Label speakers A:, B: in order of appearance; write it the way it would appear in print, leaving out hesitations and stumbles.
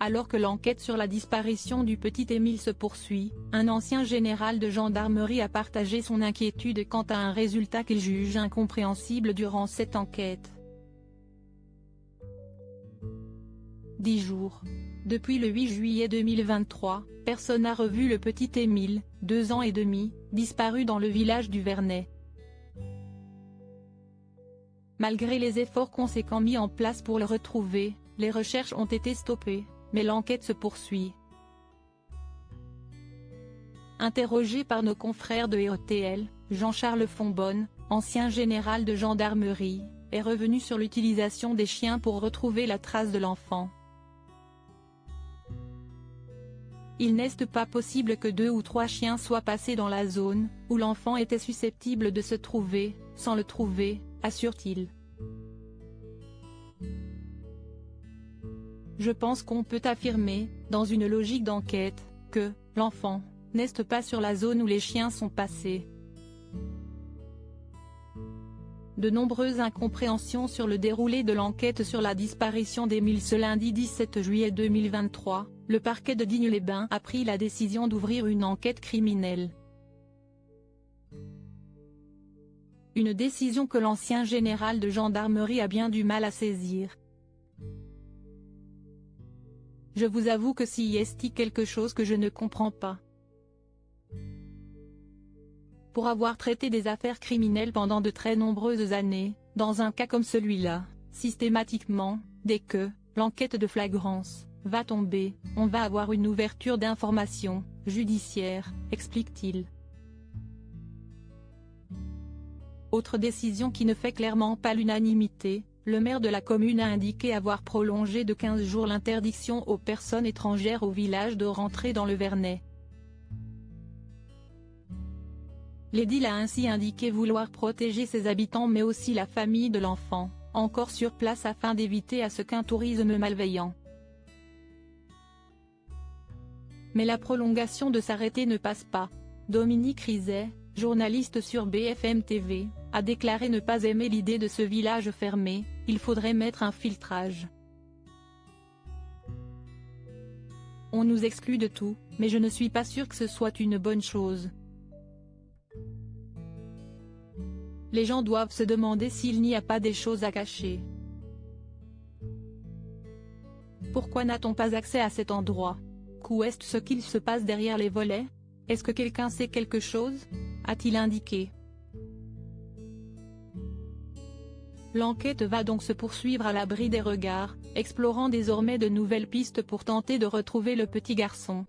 A: Alors que l'enquête sur la disparition du petit Émile se poursuit, un ancien général de gendarmerie a partagé son inquiétude quant à un résultat qu'il juge incompréhensible durant cette enquête. 10 jours. Depuis le 8 juillet 2023, personne n'a revu le petit Émile, 2 ans et demi, disparu dans le village du Vernet. Malgré les efforts conséquents mis en place pour le retrouver, les recherches ont été stoppées, mais l'enquête se poursuit. Interrogé par nos confrères de RTL, Jean-Charles Fonbonne, ancien général de gendarmerie, est revenu sur l'utilisation des chiens pour retrouver la trace de l'enfant. Il n'est pas possible que 2 ou 3 chiens soient passés dans la zone où l'enfant était susceptible de se trouver, sans le trouver, assure-t-il. Je pense qu'on peut affirmer, dans une logique d'enquête, que l'enfant n'est pas sur la zone où les chiens sont passés. De nombreuses incompréhensions sur le déroulé de l'enquête sur la disparition d'Émile. Ce lundi 17 juillet 2023, le parquet de Digne-les-Bains a pris la décision d'ouvrir une enquête criminelle. Une décision que l'ancien général de gendarmerie a bien du mal à saisir. Je vous avoue que s'il y a quelque chose que je ne comprends pas. Pour avoir traité des affaires criminelles pendant de très nombreuses années, dans un cas comme celui-là, systématiquement, dès que l'enquête de flagrance va tomber, on va avoir une ouverture d'information judiciaire, explique-t-il. Autre décision qui ne fait clairement pas l'unanimité, le maire de la commune a indiqué avoir prolongé de 15 jours l'interdiction aux personnes étrangères au village de rentrer dans le Vernet. L'édile a ainsi indiqué vouloir protéger ses habitants mais aussi la famille de l'enfant, encore sur place afin d'éviter à ce qu'un tourisme malveillant. Mais la prolongation de s'arrêter ne passe pas. Dominique Rizet, journaliste sur BFM TV, a déclaré ne pas aimer l'idée de ce village fermé, il faudrait mettre un filtrage. On nous exclut de tout, mais je ne suis pas sûr que ce soit une bonne chose. Les gens doivent se demander s'il n'y a pas des choses à cacher. Pourquoi n'a-t-on pas accès à cet endroit? Où est ce qu'il se passe derrière les volets? Est-ce que quelqu'un sait quelque chose? A-t-il indiqué. L'enquête va donc se poursuivre à l'abri des regards, explorant désormais de nouvelles pistes pour tenter de retrouver le petit garçon.